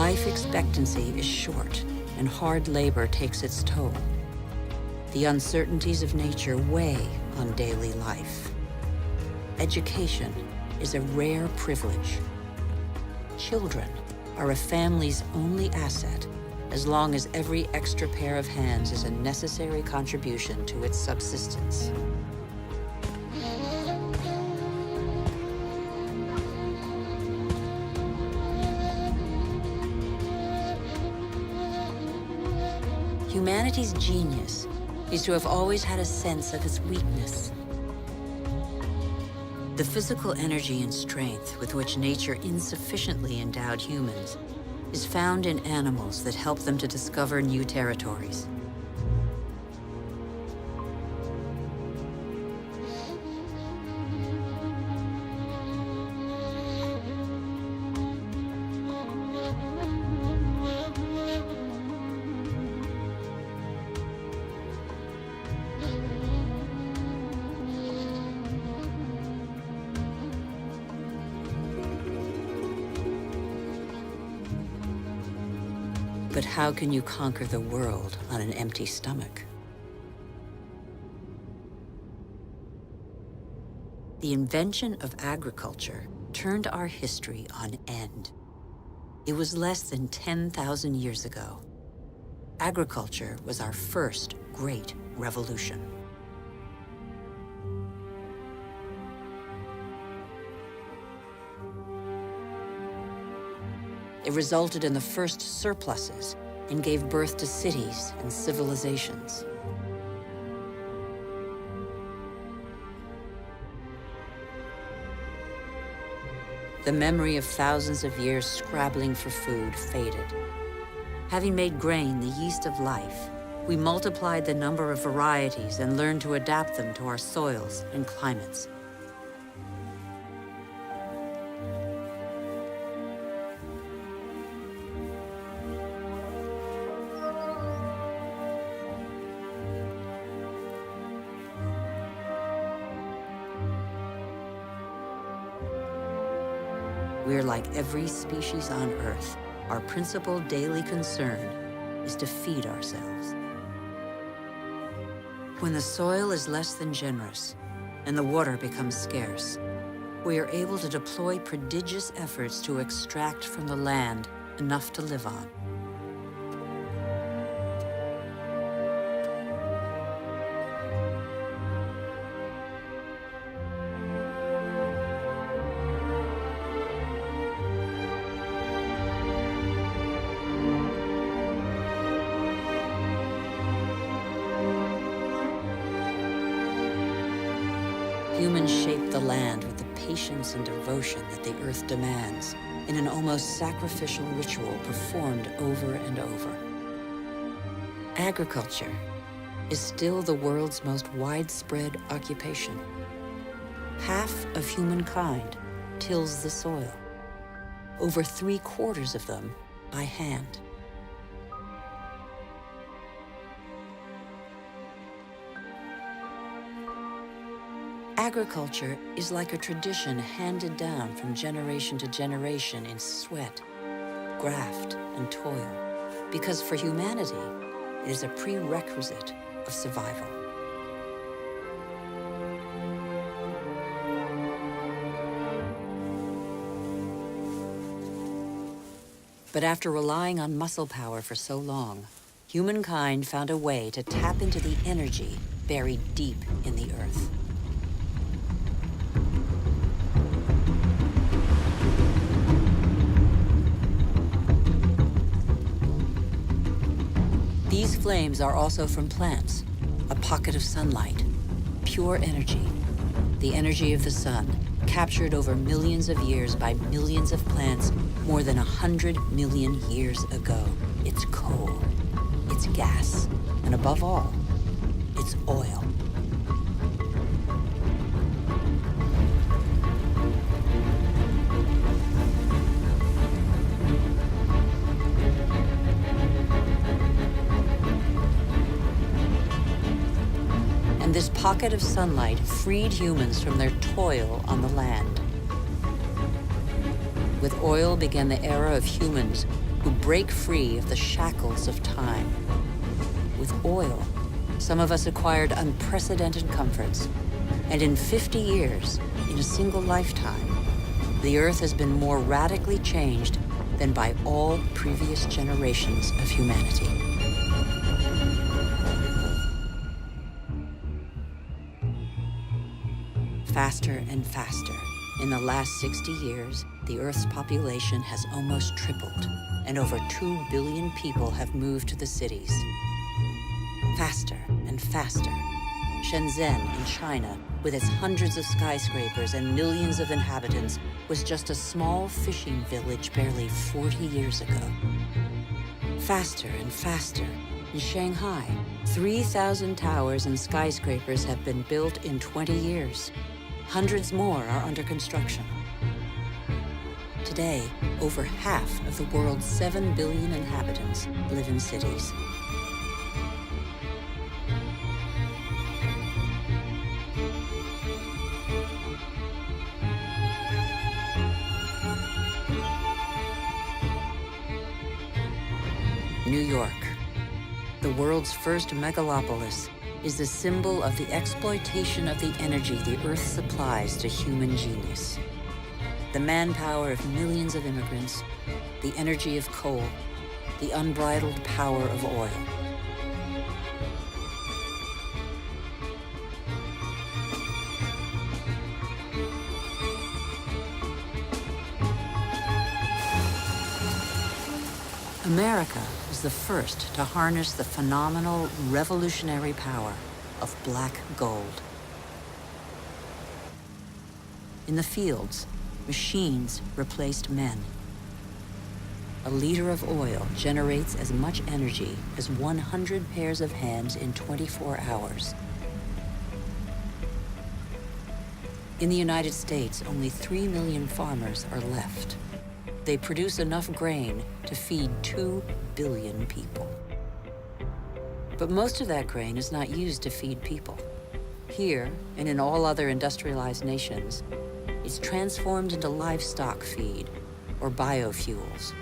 Life expectancy is short, and hard labor takes its toll. The uncertainties of nature weigh on daily life. Education is a rare privilege. Children are a family's only asset, as long as every extra pair of hands is a necessary contribution to its subsistence. Humanity's genius is to have always had a sense of its weakness. The physical energy and strength with which nature insufficiently endowed humans is found in animals that help them to discover new territories. But how can you conquer the world on an empty stomach? The invention of agriculture turned our history on end. It was less than 10,000 years ago. Agriculture was our first great revolution. It resulted in the first surpluses and gave birth to cities and civilizations. The memory of thousands of years scrabbling for food faded. Having made grain the yeast of life, we multiplied the number of varieties and learned to adapt them to our soils and climates. We're like every species on Earth. Our principal daily concern is to feed ourselves. When the soil is less than generous and the water becomes scarce, we are able to deploy prodigious efforts to extract from the land enough to live on. Humans shape the land with the patience and devotion that the earth demands in an almost sacrificial ritual performed over and over. Agriculture is still the world's most widespread occupation. Half of humankind tills the soil, over 3/4 of them by hand. Agriculture is like a tradition handed down from generation to generation in sweat, graft, and toil, because for humanity, it is a prerequisite of survival. But after relying on muscle power for so long, humankind found a way to tap into the energy buried deep in the earth. These flames are also from plants, a pocket of sunlight, pure energy, the energy of the sun, captured over millions of years by millions of plants more than 100 million years ago. It's coal, it's gas, and above all, it's oil. And this pocket of sunlight freed humans from their toil on the land. With oil began the era of humans who break free of the shackles of time. With oil, some of us acquired unprecedented comforts. And in 50 years, in a single lifetime, the Earth has been more radically changed than by all previous generations of humanity. Faster and faster. In the last 60 years, the Earth's population has almost tripled, and over 2 billion people have moved to the cities. Faster and faster. Shenzhen in China, with its hundreds of skyscrapers and millions of inhabitants, was just a small fishing village barely 40 years ago. Faster and faster. In Shanghai, 3,000 towers and skyscrapers have been built in 20 years. Hundreds more are under construction. Today, over half of the world's 7 billion inhabitants live in cities. New York, the world's first megalopolis, is the symbol of the exploitation of the energy the Earth supplies to human genius. The manpower of millions of immigrants, the energy of coal, the unbridled power of oil. America was the first to harness the phenomenal, revolutionary power of black gold. In the fields, machines replaced men. A liter of oil generates as much energy as 100 pairs of hands in 24 hours. In the United States, only 3 million farmers are left. They produce enough grain to feed 2 billion people. But most of that grain is not used to feed people. Here, and in all other industrialized nations, it's transformed into livestock feed or biofuels.